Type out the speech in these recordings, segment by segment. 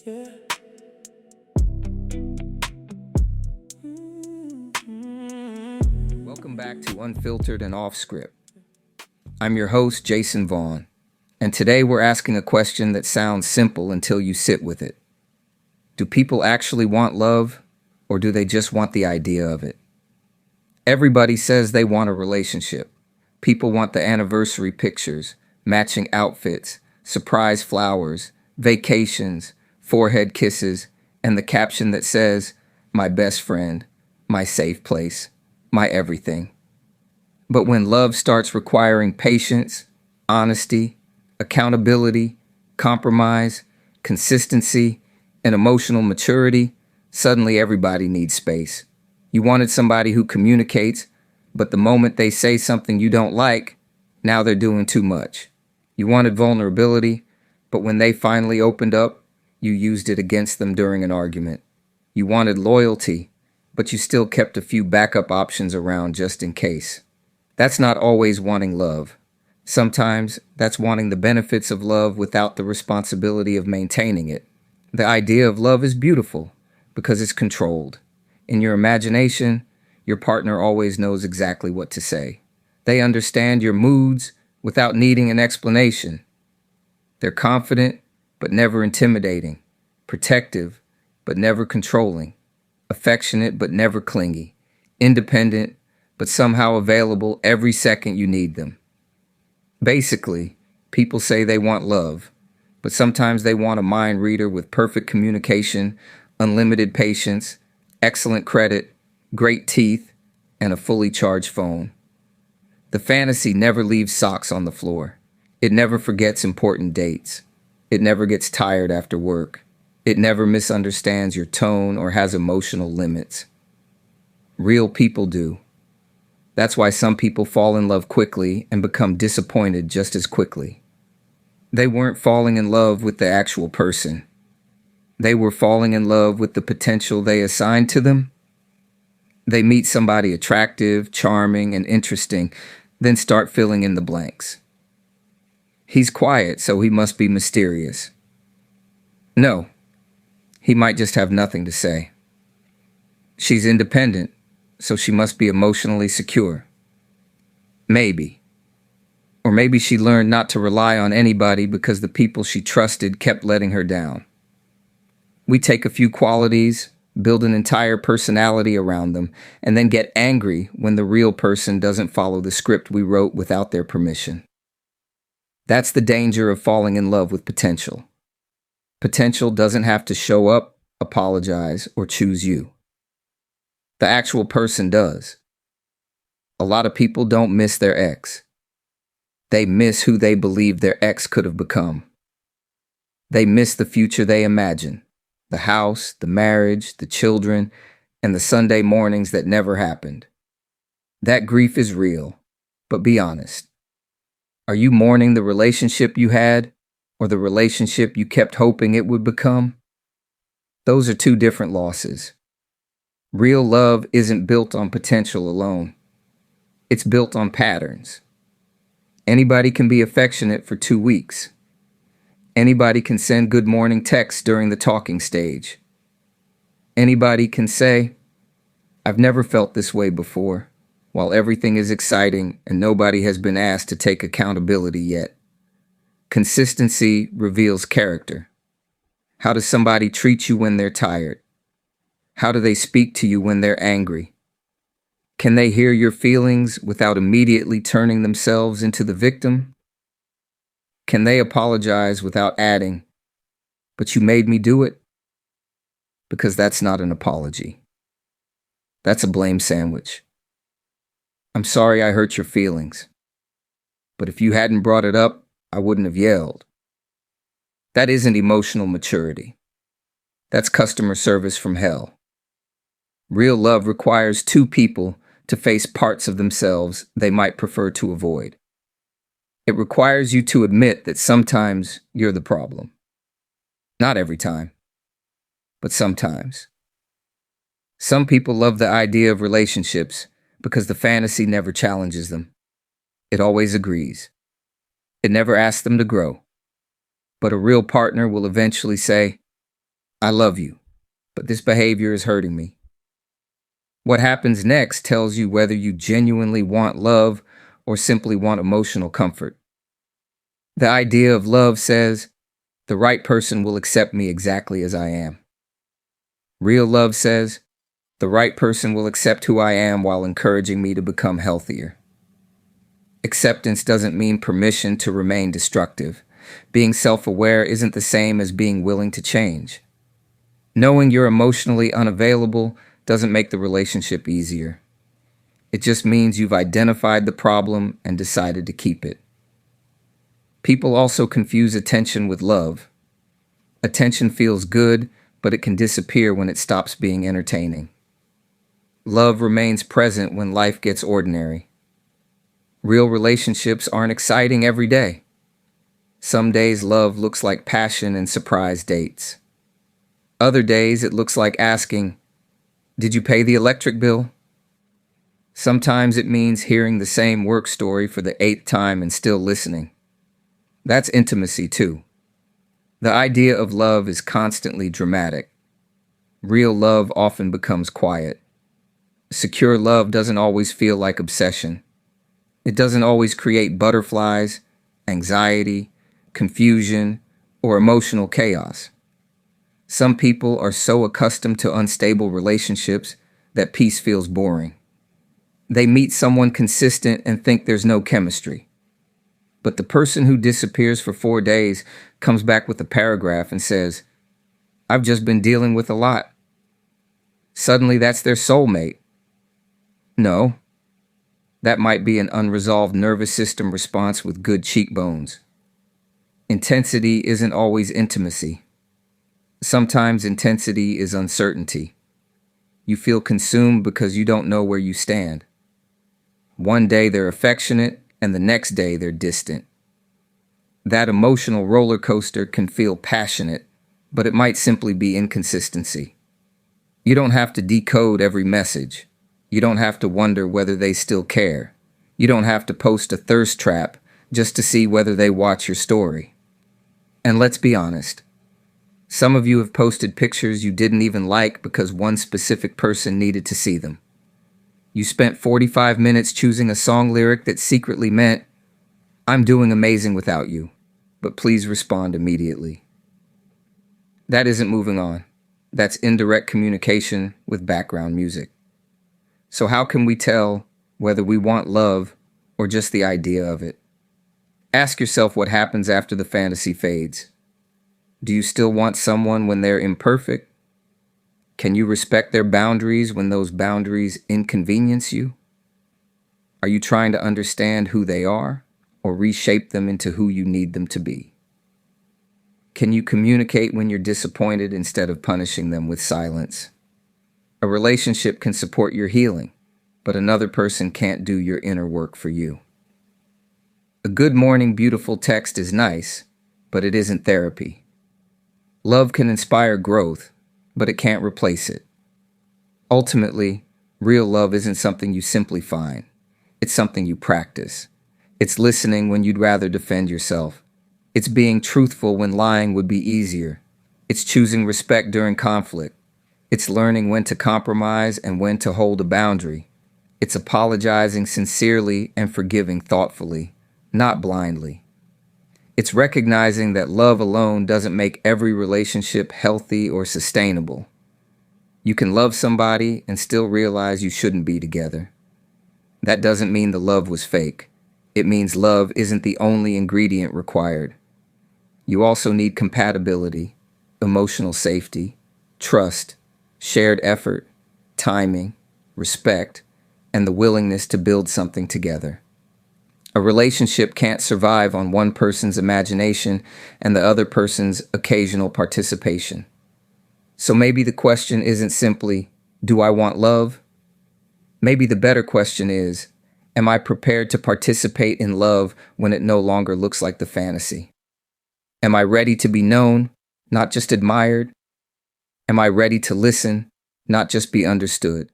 Yeah. Welcome back to Unfiltered and Off Script. I'm your host, Jason Vaughan, and today we're asking a question that sounds simple until you sit with it. Do people actually want love, or do they just want the idea of it? Everybody says they want a relationship. People want the anniversary pictures, matching outfits, surprise flowers, vacations, forehead kisses, and the caption that says, "My best friend, my safe place, my everything." But when love starts requiring patience, honesty, accountability, compromise, consistency, and emotional maturity, suddenly everybody needs space. You wanted somebody who communicates, but the moment they say something you don't like, now they're doing too much. You wanted vulnerability, but when they finally opened up, you used it against them during an argument. You wanted loyalty, but you still kept a few backup options around just in case. That's not always wanting love. Sometimes that's wanting the benefits of love without the responsibility of maintaining it. The idea of love is beautiful because it's controlled. In your imagination, your partner always knows exactly what to say. They understand your moods without needing an explanation. They're confident, but never intimidating, protective, but never controlling, affectionate, but never clingy, independent, but somehow available every second you need them. Basically, people say they want love, but sometimes they want a mind reader with perfect communication, unlimited patience, excellent credit, great teeth, and a fully charged phone. The fantasy never leaves socks on the floor. It never forgets important dates. It never gets tired after work. It never misunderstands your tone or has emotional limits. Real people do. That's why some people fall in love quickly and become disappointed just as quickly. They weren't falling in love with the actual person. They were falling in love with the potential they assigned to them. They meet somebody attractive, charming, and interesting, then start filling in the blanks. He's quiet, so he must be mysterious. No, he might just have nothing to say. She's independent, so she must be emotionally secure. Maybe. Or maybe she learned not to rely on anybody because the people she trusted kept letting her down. We take a few qualities, build an entire personality around them, and then get angry when the real person doesn't follow the script we wrote without their permission. That's the danger of falling in love with potential. Potential doesn't have to show up, apologize, or choose you. The actual person does. A lot of people don't miss their ex. They miss who they believe their ex could have become. They miss the future they imagine. The house, the marriage, the children, and the Sunday mornings that never happened. That grief is real, but be honest. Are you mourning the relationship you had, or the relationship you kept hoping it would become? Those are two different losses. Real love isn't built on potential alone. It's built on patterns. Anybody can be affectionate for 2 weeks. Anybody can send good morning texts during the talking stage. Anybody can say, "I've never felt this way before," while everything is exciting and nobody has been asked to take accountability yet. Consistency reveals character. How does somebody treat you when they're tired? How do they speak to you when they're angry? Can they hear your feelings without immediately turning themselves into the victim? Can they apologize without adding, "But you made me do it"? Because that's not an apology. That's a blame sandwich. "I'm sorry I hurt your feelings, but if you hadn't brought it up, I wouldn't have yelled." That isn't emotional maturity. That's customer service from hell. Real love requires two people to face parts of themselves they might prefer to avoid. It requires you to admit that sometimes you're the problem. Not every time, but sometimes. Some people love the idea of relationships because the fantasy never challenges them. It always agrees. It never asks them to grow. But a real partner will eventually say, I love you, but this behavior is hurting me. What happens next tells you whether you genuinely want love or simply want emotional comfort. The idea of love says, the right person will accept me exactly as I am. Real love says, the right person will accept who I am while encouraging me to become healthier. Acceptance doesn't mean permission to remain destructive. Being self-aware isn't the same as being willing to change. Knowing you're emotionally unavailable doesn't make the relationship easier. It just means you've identified the problem and decided to keep it. People also confuse attention with love. Attention feels good, but it can disappear when it stops being entertaining. Love remains present when life gets ordinary. Real relationships aren't exciting every day. Some days love looks like passion and surprise dates. Other days it looks like asking, "Did you pay the electric bill?" Sometimes it means hearing the same work story for the 8th time and still listening. That's intimacy too. The idea of love is constantly dramatic. Real love often becomes quiet. Secure love doesn't always feel like obsession. It doesn't always create butterflies, anxiety, confusion, or emotional chaos. Some people are so accustomed to unstable relationships that peace feels boring. They meet someone consistent and think there's no chemistry. But the person who disappears for 4 days comes back with a paragraph and says, "I've just been dealing with a lot." Suddenly that's their soulmate. No, that might be an unresolved nervous system response with good cheekbones. Intensity isn't always intimacy. Sometimes intensity is uncertainty. You feel consumed because you don't know where you stand. One day they're affectionate, and the next day they're distant. That emotional roller coaster can feel passionate, but it might simply be inconsistency. You don't have to decode every message. You don't have to wonder whether they still care. You don't have to post a thirst trap just to see whether they watch your story. And let's be honest. Some of you have posted pictures you didn't even like because one specific person needed to see them. You spent 45 minutes choosing a song lyric that secretly meant, "I'm doing amazing without you, but please respond immediately." That isn't moving on. That's indirect communication with background music. So how can we tell whether we want love or just the idea of it? Ask yourself what happens after the fantasy fades. Do you still want someone when they're imperfect? Can you respect their boundaries when those boundaries inconvenience you? Are you trying to understand who they are or reshape them into who you need them to be? Can you communicate when you're disappointed instead of punishing them with silence? A relationship can support your healing, but another person can't do your inner work for you. A good morning, beautiful text is nice, but it isn't therapy. Love can inspire growth, but it can't replace it. Ultimately, real love isn't something you simply find. It's something you practice. It's listening when you'd rather defend yourself. It's being truthful when lying would be easier. It's choosing respect during conflict. It's learning when to compromise and when to hold a boundary. It's apologizing sincerely and forgiving thoughtfully, not blindly. It's recognizing that love alone doesn't make every relationship healthy or sustainable. You can love somebody and still realize you shouldn't be together. That doesn't mean the love was fake. It means love isn't the only ingredient required. You also need compatibility, emotional safety, trust, shared effort, timing, respect, and the willingness to build something together. A relationship can't survive on one person's imagination and the other person's occasional participation. So maybe the question isn't simply, do I want love? Maybe the better question is, am I prepared to participate in love when it no longer looks like the fantasy? Am I ready to be known, not just admired? Am I ready to listen, not just be understood?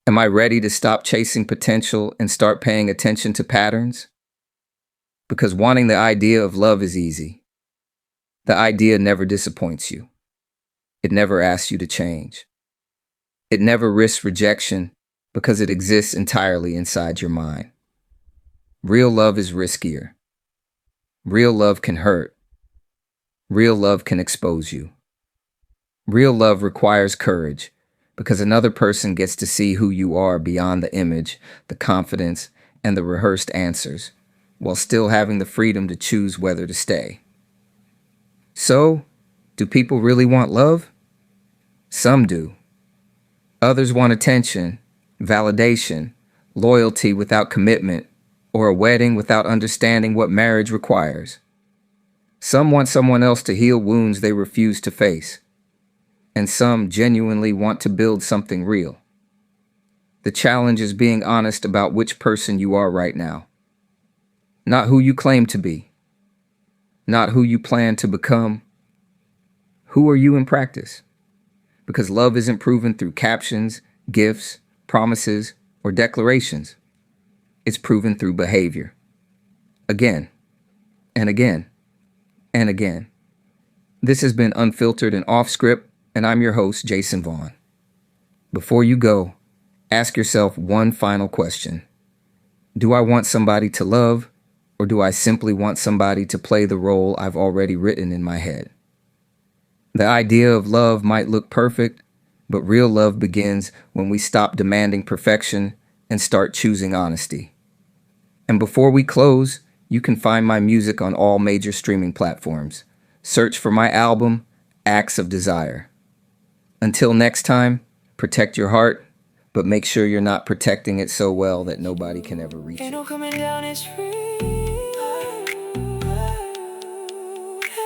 Am I ready to stop chasing potential and start paying attention to patterns? Because wanting the idea of love is easy. The idea never disappoints you. It never asks you to change. It never risks rejection because it exists entirely inside your mind. Real love is riskier. Real love can hurt. Real love can expose you. Real love requires courage because another person gets to see who you are beyond the image, the confidence, and the rehearsed answers, while still having the freedom to choose whether to stay. So, do people really want love? Some do. Others want attention, validation, loyalty without commitment, or a wedding without understanding what marriage requires. Some want someone else to heal wounds they refuse to face. And some genuinely want to build something real. The challenge is being honest about which person you are right now. Not who you claim to be. Not who you plan to become. Who are you in practice? Because love isn't proven through captions, gifts, promises, or declarations. It's proven through behavior. Again, and again, and again. This has been Unfiltered and Off Script, and I'm your host, Jason Vaughan. Before you go, ask yourself one final question. Do I want somebody to love, or do I simply want somebody to play the role I've already written in my head? The idea of love might look perfect, but real love begins when we stop demanding perfection and start choosing honesty. And before we close, you can find my music on all major streaming platforms. Search for my album, Acts of Desire. Until next time, protect your heart, but make sure you're not protecting it so well that nobody can ever reach it. Ain't no coming down, it's free.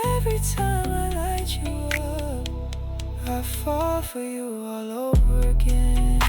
Every time I light you up, I fall for you all over again.